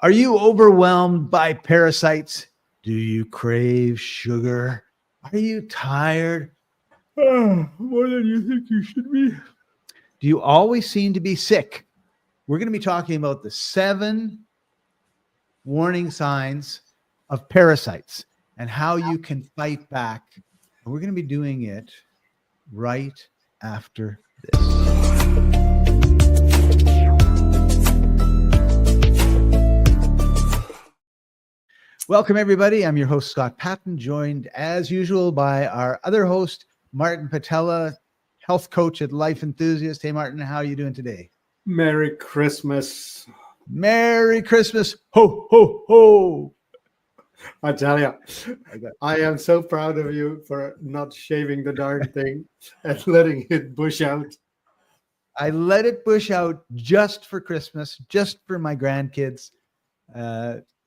Are you overwhelmed by parasites? Do you crave sugar? Are you tired? More than you think you should be. Do you always seem to be sick? We're going to be talking about the 7 warning signs of parasites and how you can fight back. And we're going to be doing it right after this. Welcome, everybody. I'm your host, Scott Paton, joined as usual by our other host, Martin Pytela, health coach at Life Enthusiast. Hey, Martin, how are you doing today? Merry Christmas. Merry Christmas. Ho, ho, ho. I tell you, I am so proud of you for not shaving the darn thing and letting it bush out. I let it bush out just for Christmas, just for my grandkids.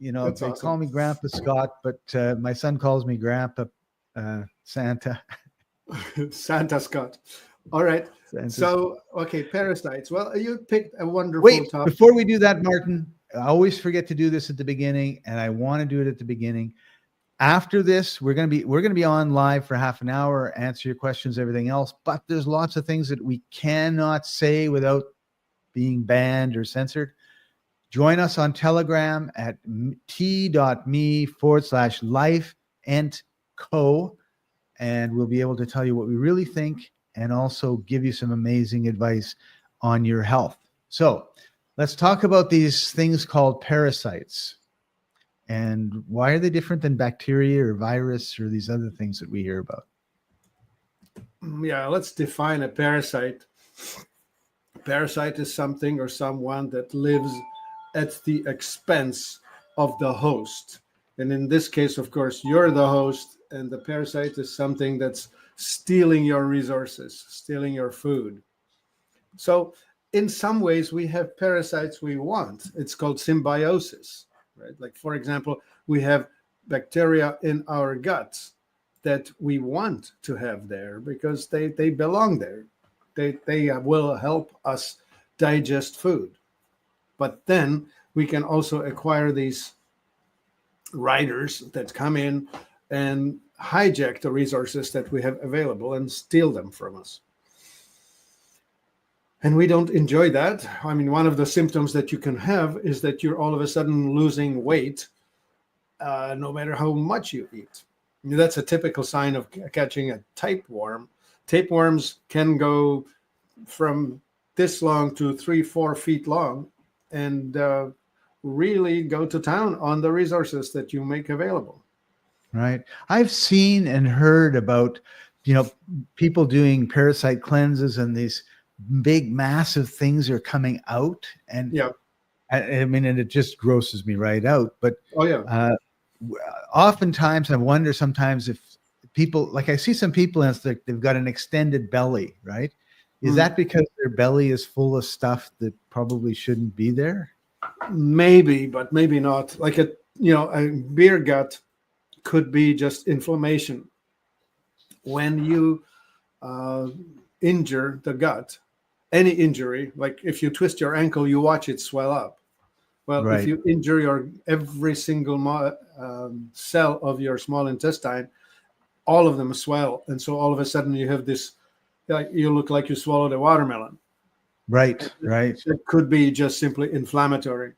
That's they awesome. call me Grandpa Scott, but my son calls me Grandpa Santa. Santa Scott. All right. Santa So, okay, parasites. Well, you picked a wonderful topic. Before we do that, Martin, I always forget to do this at the beginning, and I want to do it at the beginning. After this, we're gonna be on live for half an hour, answer your questions, everything else. But there's lots of things that we cannot say without being banned or censored. Join us on Telegram at t.me/lifeentco, and we'll be able to tell you what we really think and also give you some amazing advice on your health. So let's talk about these things called parasites. And why are they different than bacteria or virus or these other things that we hear about? Yeah, let's define a parasite. Parasite is something or someone that lives at the expense of the host. And in this case, of course, you're the host, and the parasite is something that's stealing your resources, stealing your food. So in some ways, we have parasites we want. It's called symbiosis, right? Like, for example, we have bacteria in our guts that we want to have there because they belong there. They will help us digest food. But then we can also acquire these riders that come in and hijack the resources that we have available and steal them from us. And we don't enjoy that. I mean, one of the symptoms that you can have is that you're all of a sudden losing weight, no matter how much you eat. That's a typical sign of catching a tapeworm. Tapeworms can go from this long to 3-4 feet long and really go to town on the resources that you make available. Right. I've seen and heard about, people doing parasite cleanses, and these big, massive things are coming out. And yeah, I mean, and it just grosses me right out. But oftentimes I wonder sometimes if people, like I see some people and it's like they've got an extended belly, right? Is that because their belly is full of stuff that probably shouldn't be there? Maybe, but maybe not. Like a beer gut could be just inflammation. When you injure the gut, any injury, like if you twist your ankle, you watch it swell up. Well, right. If you injure every single cell of your small intestine, all of them swell. And so all of a sudden you have this, like you look like you swallowed a watermelon. Right. It could be just simply inflammatory.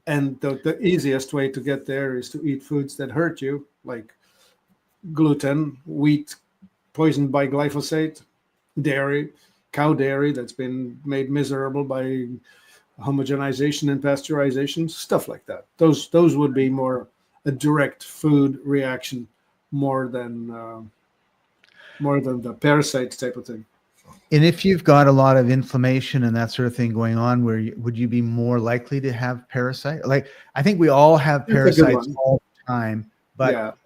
And the easiest way to get there is to eat foods that hurt you, like gluten, wheat poisoned by glyphosate, dairy, cow dairy that's been made miserable by homogenization and pasteurization, stuff like that. Those would be more a direct food reaction more than the parasite type of thing. And if you've got a lot of inflammation and that sort of thing going on, would you be more likely to have parasite? Like, I think we all have parasites all the time, but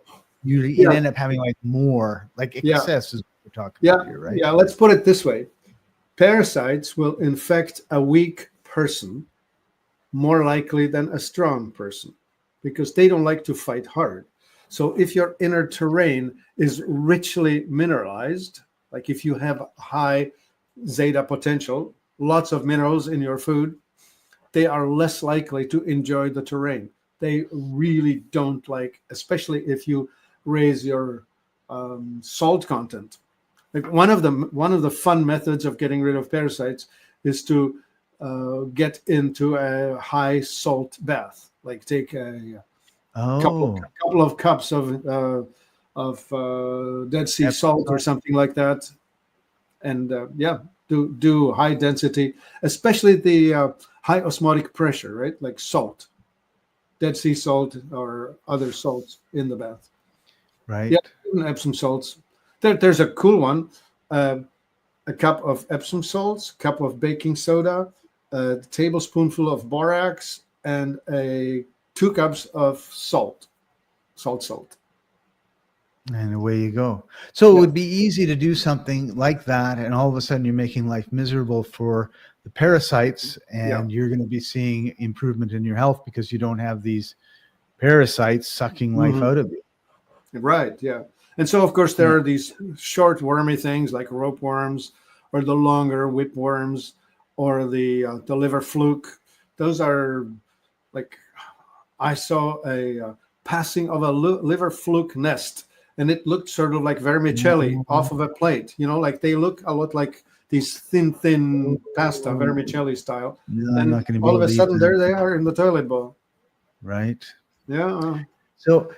you end up having like more, like excess is what we're talking about here, right? Yeah, let's put it this way. Parasites will infect a weak person more likely than a strong person because they don't like to fight hard. So if your inner terrain is richly mineralized, like if you have high zeta potential, lots of minerals in your food, they are less likely to enjoy the terrain. They really don't like, especially if you raise your salt content. Like one of the fun methods of getting rid of parasites is to get into a high salt bath. Like take a Oh, couple of cups of Dead Sea Epsom salt or salt. something like that, and do high density, especially the high osmotic pressure, right? Like salt, Dead Sea salt or other salts in the bath. Right. Yeah, even Epsom salts. There's a cool one. A cup of Epsom salts, cup of baking soda, a tablespoonful of borax, and 2 cups of salt. And away you go. So it Yeah, would be easy to do something like that, and all of a sudden you're making life miserable for the parasites, yeah. and you're going to be seeing improvement in your health because you don't have these parasites sucking life Mhm. out of you. Right, yeah. And so, of course, Yeah. there are these short wormy things like rope worms or the longer whipworms or the liver fluke. Those are like, I saw a passing of a liver fluke nest, and it looked sort of like vermicelli No. off of a plate. Like they look a lot like these thin pasta, vermicelli style. No, I'm And not going to be all of able a to eat sudden, that. there they are in the toilet bowl. Right. Yeah. So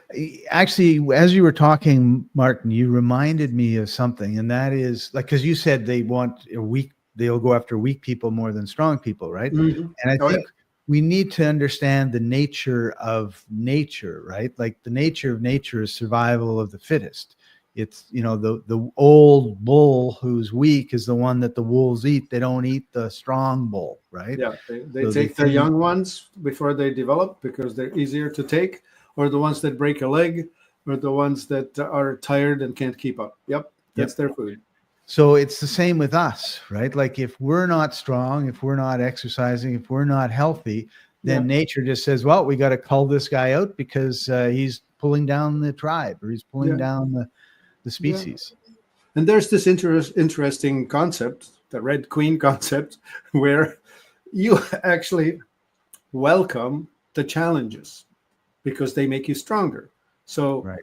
actually, as you were talking, Martin, you reminded me of something, and that is like, because you said they want a weak, they'll go after weak people more than strong people, right? Mhm. And I Oh, yeah. think we need to understand the nature of nature, right? Like the nature of nature is survival of the fittest. It's, the old bull who's weak is the one that the wolves eat. They don't eat the strong bull, right? Yeah, they So the take the thing, young ones before they develop because they're easier to take, or the ones that break a leg, or the ones that are tired and can't keep up. Yep, that's yep. their food. So it's the same with us, right? Like if we're not strong, if we're not exercising, if we're not healthy, Yeah, then nature just says, well, we got to cull this guy out because he's pulling down the tribe or he's pulling yeah, down the yeah. species. And there's this interesting concept, the Red Queen concept, where you actually welcome the challenges because they make you stronger. So Right.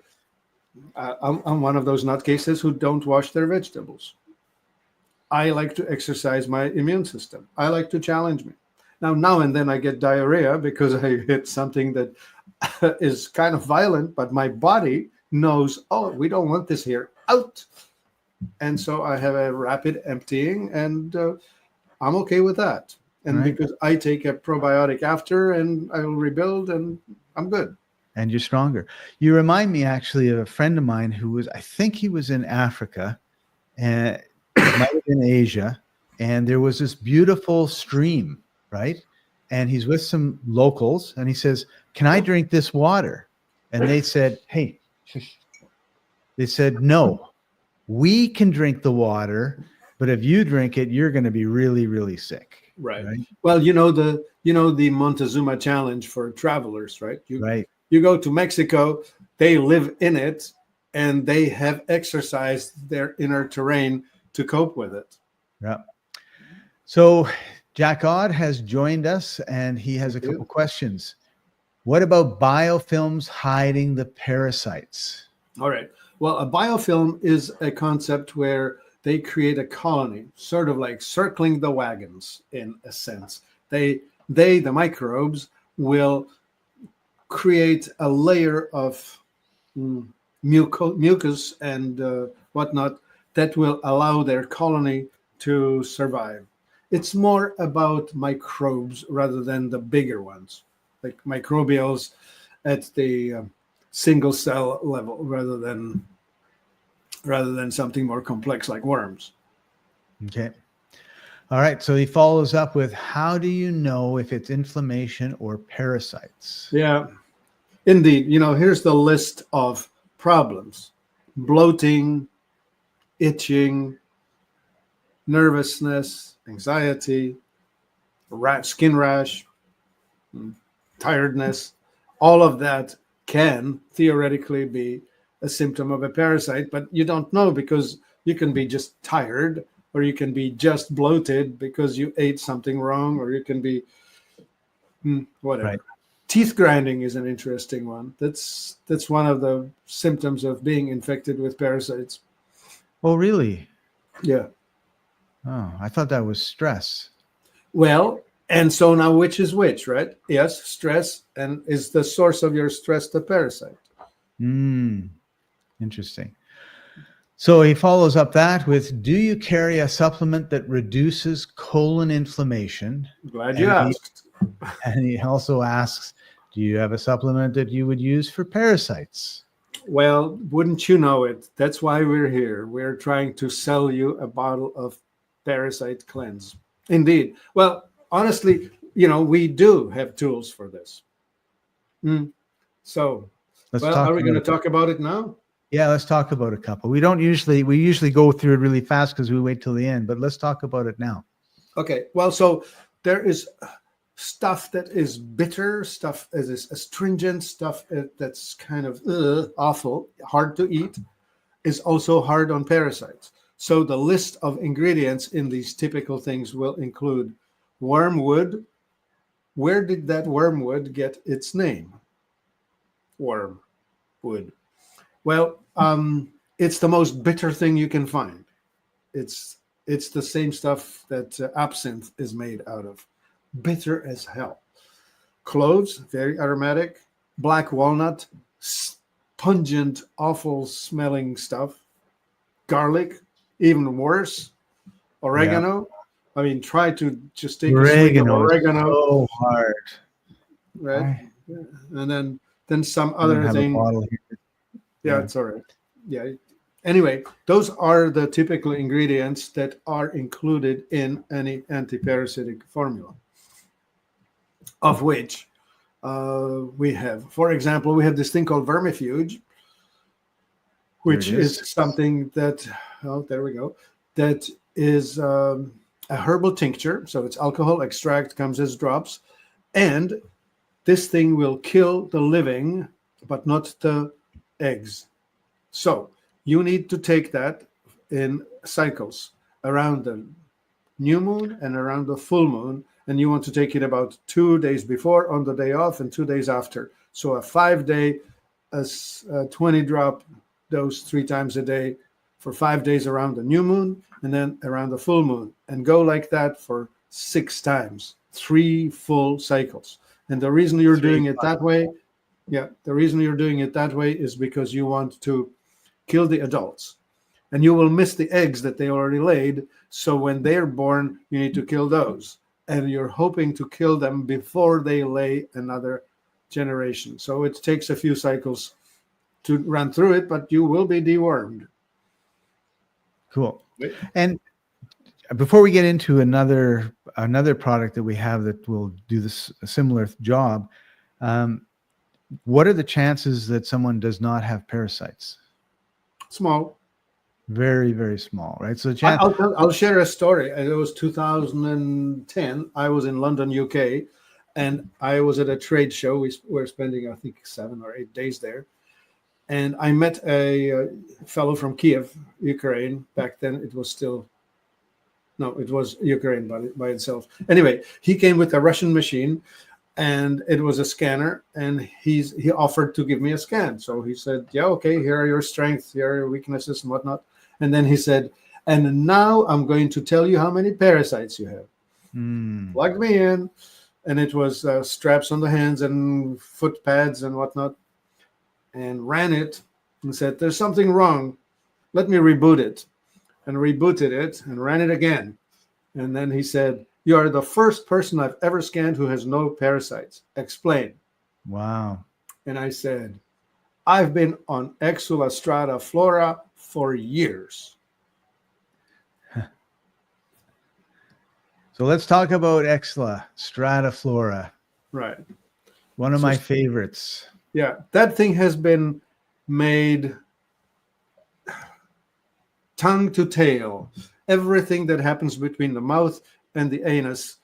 I'm one of those nutcases who don't wash their vegetables. I like to exercise my immune system. I like to challenge me. Now and then I get diarrhea because I hit something that is kind of violent, but my body knows, oh, we don't want this here, out. And so I have a rapid emptying, and I'm okay with that. And Right. because I take a probiotic after, and I will rebuild, and I'm good. And you're stronger. You remind me actually of a friend of mine who was, I think he was in Africa and it might have been Asia. And there was this beautiful stream, right? And he's with some locals and he says, can I drink this water? And they said, hey, shush. They said, no, we can drink the water, but if you drink it, you're going to be really, really sick. Right. Right. Well, the Montezuma challenge for travelers, right? Right. You go to Mexico, they live in it, and they have exercised their inner terrain to cope with it. Yeah. So Jack Odd has joined us and he has a Thank couple you. questions. What about biofilms hiding the parasites? All right. Well, a biofilm is a concept where they create a colony, sort of like circling the wagons in a sense. The microbes, will create a layer of mucus and whatnot that will allow their colony to survive. It's more about microbes rather than the bigger ones, like microbials at the single cell level, rather than something more complex like worms. Okay. All right. So he follows up with, how do you know if it's inflammation or parasites? Yeah, indeed. Here's the list of problems: bloating, itching, nervousness, anxiety, skin rash, tiredness. All of that can theoretically be a symptom of a parasite, but you don't know because you can be just tired, or you can be just bloated because you ate something wrong, or you can be Whatever. Right. Teeth grinding is an interesting one. That's one of the symptoms of being infected with parasites. Oh, really? Yeah. Oh, I thought that was stress. Well, and so now which is which, right? Yes, stress, and is the source of your stress the parasite? Interesting. So he follows up that with, do you carry a supplement that reduces colon inflammation? Glad you And asked. and he also asks, do you have a supplement that you would use for parasites? Well, wouldn't you know it? That's why we're here. We're trying to sell you a bottle of parasite cleanse. Indeed. Well, honestly, we do have tools for this. So, Let's well, talk are we going to about talk about it now? Yeah, let's talk about a couple. We usually go through it really fast because we wait till the end, but let's talk about it now. Okay. Well, so there is stuff that is bitter, stuff that is astringent, stuff that's kind of awful, hard to eat, is also hard on parasites. So the list of ingredients in these typical things will include wormwood. Where did that wormwood get its name? Wormwood. Well, it's the most bitter thing you can find. It's the same stuff that absinthe is made out of. Bitter as hell. Cloves, very aromatic. Black walnut, pungent, awful smelling stuff. Garlic, even worse. Oregano. I mean, try to just take a swig of oregano. So hard. Right. And then some I don't other have thing. a bottle here. Yeah, it's all right. Yeah. Anyway, those are the typical ingredients that are included in any anti-parasitic formula, of which we have, for example, we have this thing called vermifuge, which is something that, there we go, that is a herbal tincture. So it's alcohol extract, comes as drops, and this thing will kill the living, but not the eggs. So you need to take that in cycles around the new moon and around the full moon. And you want to take it about 2 days before on the day off and 2 days after. So a 5-day, a 20-drop dose 3 times a day for 5 days around the new moon and then around the full moon. And go like that for 6 times, 3 full cycles. And the reason you're doing it that way, is because you want to kill the adults. And you will miss the eggs that they already laid. So when they're born, you need to kill those. And you're hoping to kill them before they lay another generation. So it takes a few cycles to run through it, but you will be dewormed. Cool. And before we get into another product that we have that will do this a similar job, what are the chances that someone does not have parasites? Small. Very, very small, right? So I'll share a story. It was 2010. I was in London, UK, and I was at a trade show. We were spending, I think, 7 or 8 days there. And I met a fellow from Kiev, Ukraine. Back then, it was Ukraine by itself. Anyway, he came with a Russian machine, and it was a scanner, and he offered to give me a scan. So he said, yeah, okay, here are your strengths, here are your weaknesses and whatnot. And then he said, and now I'm going to tell you how many parasites you have. Plugged me in, and it was straps on the hands and foot pads and whatnot, and ran it and said, there's something wrong. Let me reboot it. And rebooted it and ran it again. And then he said, you are the first person I've ever scanned who has no parasites. Explain. Wow. And I said, I've been on Exula strata flora for years. So let's talk about Exula strata flora. Right. One of my favorites. Yeah, that thing has been made tongue to tail. Everything that happens between the mouth and the anus,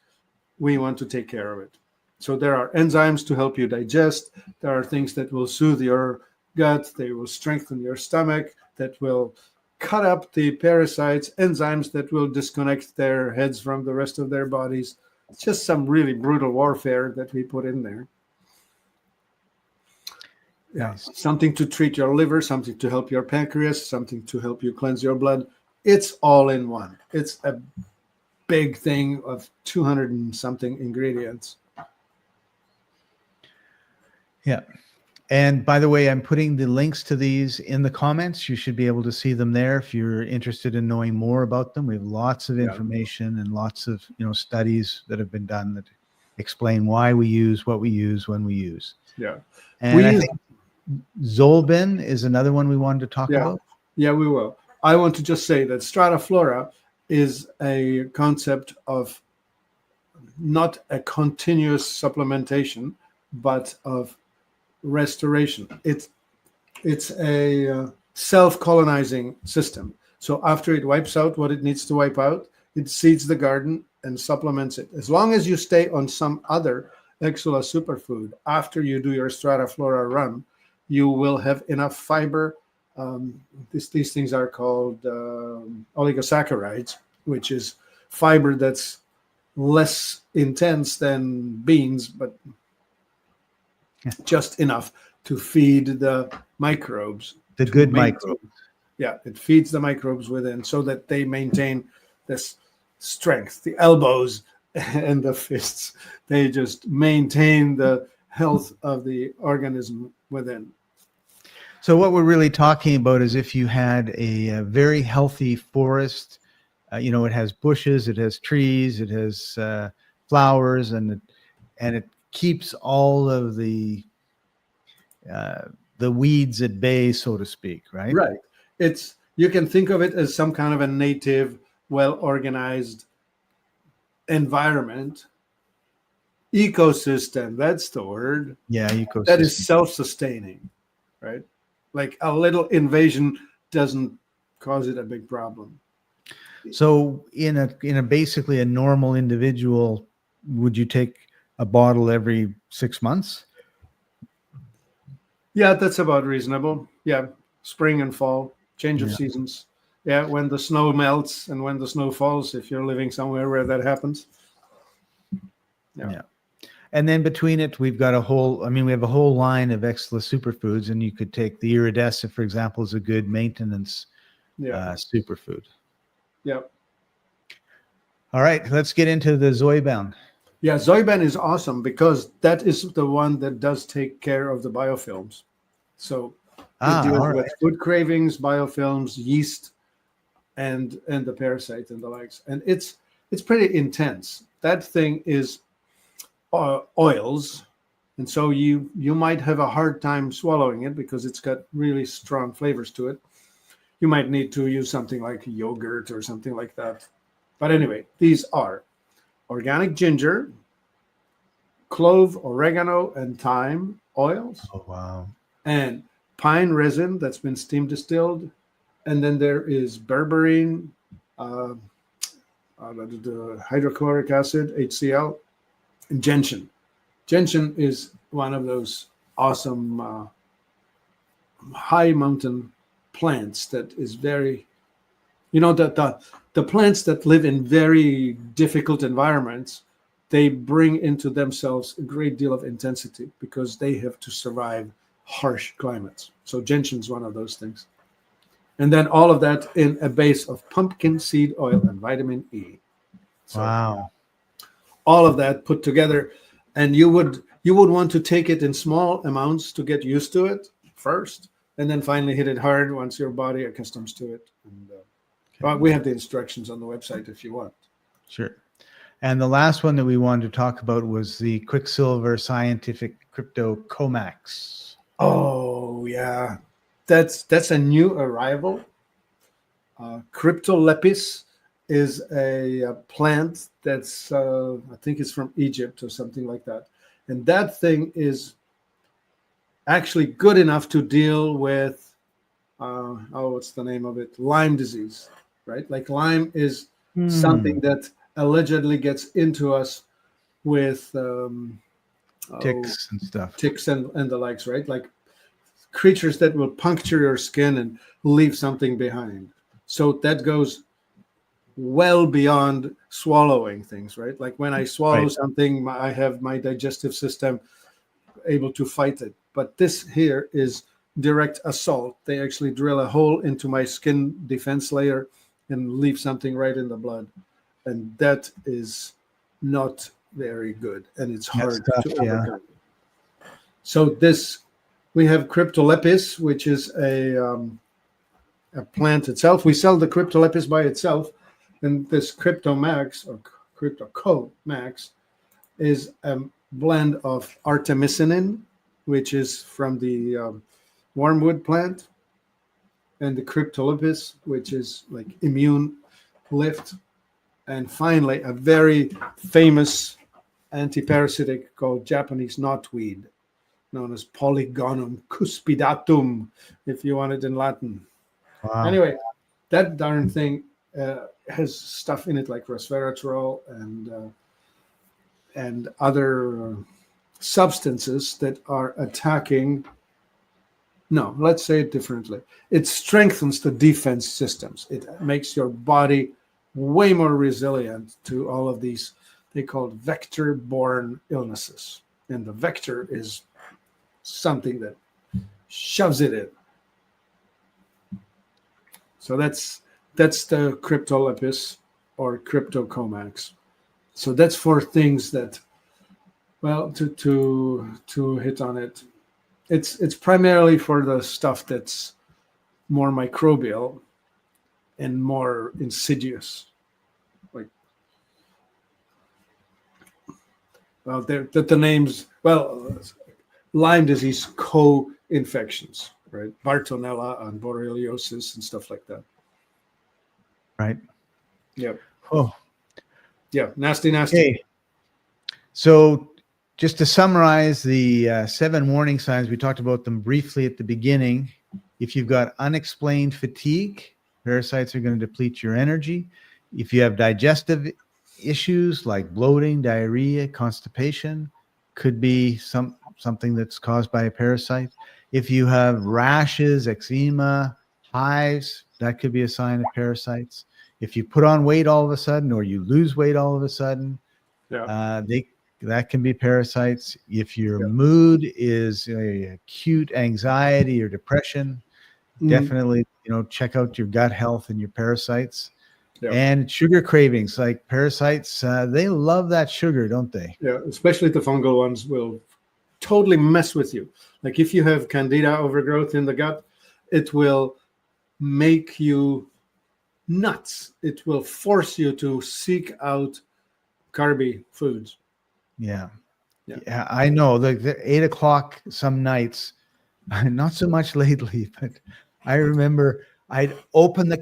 we want to take care of it. So there are enzymes to help you digest. There are things that will soothe your gut. They will strengthen your stomach, that will cut up the parasites, enzymes that will disconnect their heads from the rest of their bodies. It's just some really brutal warfare that we put in there. Yeah, Nice. something to treat your liver, something to help your pancreas, something to help you cleanse your blood. It's all in one. It's a big thing of 200 and something ingredients. Yeah. And by the way, I'm putting the links to these in the comments. You should be able to see them there if you're interested in knowing more about them. We have lots of information and lots of studies that have been done that explain why we use what we use when we use. Yeah. And I think Zolben is another one we wanted to talk about. Yeah, we will. I want to just say that Strataflora is a concept of not a continuous supplementation, but of restoration. It's a self-colonizing system. So after it wipes out what it needs to wipe out, it seeds the garden and supplements it. As long as you stay on some other Exula superfood after you do your Strataflora run, you will have enough fiber. These things are called oligosaccharides, which is fiber that's less intense than beans, but just enough to feed the microbes. The good microbes. Yeah, it feeds the microbes within so that they maintain this strength. The elbows and the fists, they just maintain the health of the organism within. So what we're really talking about is if you had a very healthy forest, it has bushes, it has trees, it has flowers, and it keeps all of the weeds at bay, so to speak, right? Right. You can think of it as some kind of a native, well-organized environment, ecosystem. That's the word. Yeah, ecosystem. That is self-sustaining, right? Like a little invasion doesn't cause it a big problem. So in a basically a normal individual, would you take a bottle every 6 months? Yeah, that's about reasonable. Yeah, spring and fall, change of seasons. Yeah, when the snow melts and when the snow falls, if you're living somewhere where that happens. Yeah. And then between it, we've got we have a whole line of Exula superfoods, and you could take the iridescent, for example, is a good maintenance superfood. Yeah. All right, let's get into the Zoiban. Yeah, Zoiban is awesome because that is the one that does take care of the biofilms. So it deals with food cravings, biofilms, yeast, and the parasite and the likes. And it's pretty intense. That thing is oils, and so you might have a hard time swallowing it because it's got really strong flavors to it. You might need to use something like yogurt or something like that. But anyway, these are organic ginger, clove, oregano, and thyme oils. Oh, wow. And pine resin that's been steam distilled. And then there is berberine, the hydrochloric acid, HCl, and gentian. Gentian is one of those awesome high mountain plants that is very, the plants that live in very difficult environments, they bring into themselves a great deal of intensity because they have to survive harsh climates. So gentian is one of those things. And then all of that in a base of pumpkin seed oil and vitamin E. So, wow. All of that put together, and you would want to take it in small amounts to get used to it first, and then finally hit it hard once your body accustoms to it. And we have the instructions on the website if you want. Sure. And the last one that we wanted to talk about was the Quicksilver Scientific Crypto Comax. Oh yeah, that's a new arrival. Cryptolepis is a plant that's I think it's from Egypt or something like that, and that thing is actually good enough to deal with what's the name of it? Lyme disease, right? Like Lyme is something that allegedly gets into us with ticks and stuff. Ticks and the likes, right? Like creatures that will puncture your skin and leave something behind. So that goes well beyond swallowing things, right? Like when I swallow Right. something, I have my digestive system able to fight it. But this here is direct assault. They actually drill a hole into my skin defense layer and leave something right in the blood. And that is not very good. And it's That's hard tough. to Yeah. overcome. So we have Cryptolepis, which is a plant itself. We sell the Cryptolepis by itself. And this Cryptomax or Cryptoco Max is a blend of artemisinin, which is from the wormwood plant, and the Cryptolepis, which is like immune lift. And finally, a very famous antiparasitic called Japanese knotweed, known as Polygonum cuspidatum, if you want it in Latin. Wow. Anyway, that darn thing has stuff in it like resveratrol and other substances that are attacking. No, let's say it differently. It strengthens the defense systems. It makes your body way more resilient to all of these, they call vector-borne illnesses. And the vector is something that shoves it in. So that's the Cryptolepis or Cryptocomax. So that's for things that, well, to hit on it, it's primarily for the stuff that's more microbial and more insidious. Like, well, the names, well, Lyme disease co-infections, right? Bartonella and borreliosis and stuff like that. Right. Yep. Oh. Yeah. Nasty. Okay. So just to summarize the 7 warning signs, we talked about them briefly at the beginning. If you've got unexplained fatigue, parasites are going to deplete your energy. If you have digestive issues like bloating, diarrhea, constipation, could be something that's caused by a parasite. If you have rashes, eczema, hives, that could be a sign of parasites. If you put on weight all of a sudden, or you lose weight all of a sudden, that can be parasites. If your mood is acute anxiety or depression, definitely check out your gut health and your parasites. And sugar cravings, like parasites, they love that sugar, don't they? Yeah, especially the fungal ones will totally mess with you. Like if you have candida overgrowth in the gut, it will make you nuts. It will force you to seek out carby foods. Yeah, I know. The 8 o'clock some nights, not so much lately, but I remember I'd open the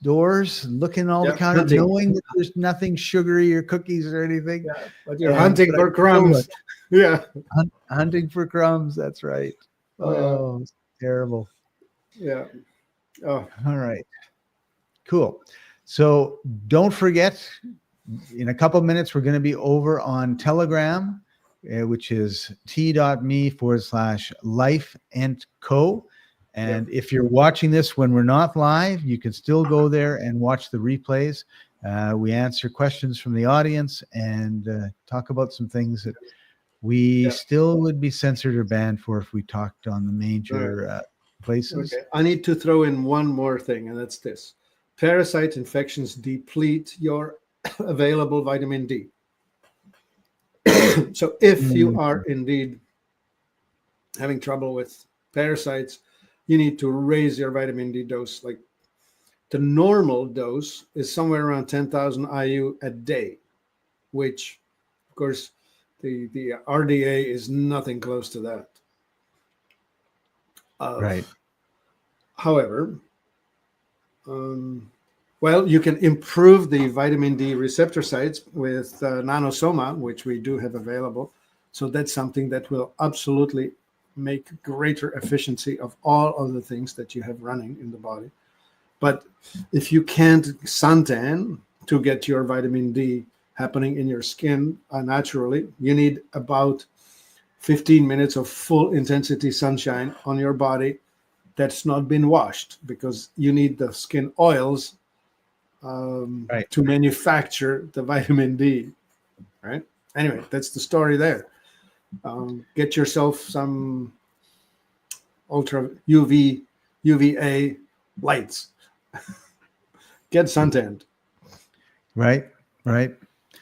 doors, look in all the counters, knowing that there's nothing sugary or cookies or anything. Yeah, but you're hunting for crumbs. Yeah. Hunting for crumbs. That's right. Oh, it's terrible. Yeah. Oh. All right. Cool. So don't forget, in a couple of minutes, we're going to be over on Telegram, which is t.me/lifeandco. And if you're watching this when we're not live, you can still go there and watch the replays. We answer questions from the audience and talk about some things that we still would be censored or banned for if we talked on the major places. Okay. I need to throw in one more thing, and that's this. Parasite infections deplete your available vitamin D. So if you are indeed having trouble with parasites, you need to raise your vitamin D dose. Like the normal dose is somewhere around 10,000 IU a day, which, of course, the RDA is nothing close to that. Right. However, well, you can improve the vitamin D receptor sites with nanosoma, which we do have available. So that's something that will absolutely make greater efficiency of all of the things that you have running in the body. But if you can't suntan to get your vitamin D happening in your skin naturally, you need about 15 minutes of full intensity sunshine on your body that's not been washed, because you need the skin oils Right. to manufacture the vitamin D. Right. Anyway, that's the story there. Get yourself some ultra UVA lights. Get suntanned. Right.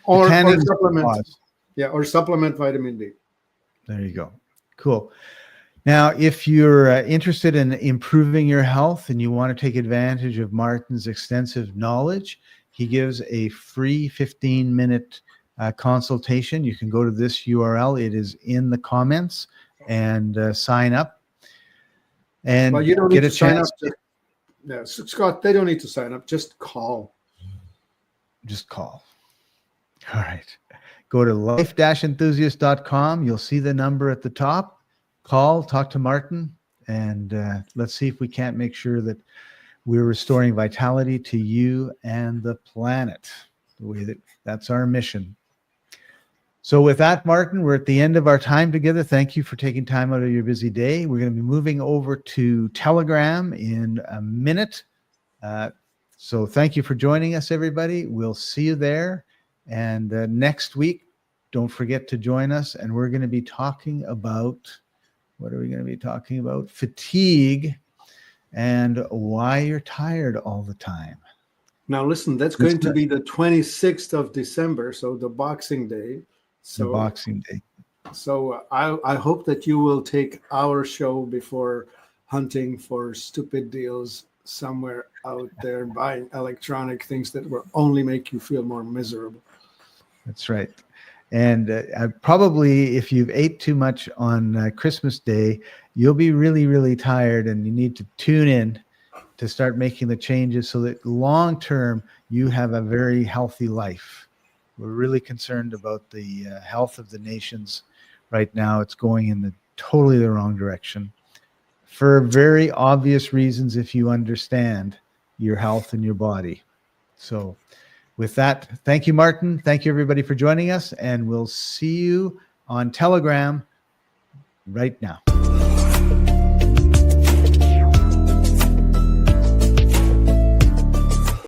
Or Tanning is the supplement. cause. Yeah, or supplement vitamin D. There you go. Cool. Now, if you're interested in improving your health and you want to take advantage of Martin's extensive knowledge, he gives a free 15-minute consultation. You can go to this URL. It is in the comments, and sign up. And Well, you don't get need a to sign up. chance. Yeah, Scott, they don't need to sign up. Just call. Just call. All right. Go to life-enthusiast.com. You'll see the number at the top. Call, talk to Martin, and let's see if we can't make sure that we're restoring vitality to you and the planet. The way that's our mission. So with that, Martin, we're at the end of our time together. Thank you for taking time out of your busy day. We're going to be moving over to Telegram in a minute. So thank you for joining us, everybody. We'll see you there. And next week, don't forget to join us. And we're going to be talking about, what are we going to be talking about? Fatigue and why you're tired all the time. Now, listen, that's going to be the 26th of December, so the Boxing Day. So, the Boxing Day. So I hope that you will take our show before hunting for stupid deals somewhere out there, buying electronic things that will only make you feel more miserable. That's right. And probably if you've ate too much on Christmas Day, you'll be really, really tired, and you need to tune in to start making the changes so that long term you have a very healthy life. We're really concerned about the health of the nations right now. It's going in totally the wrong direction for very obvious reasons if you understand your health and your body. So with that, thank you, Martin. Thank you, everybody, for joining us, and we'll see you on Telegram right now.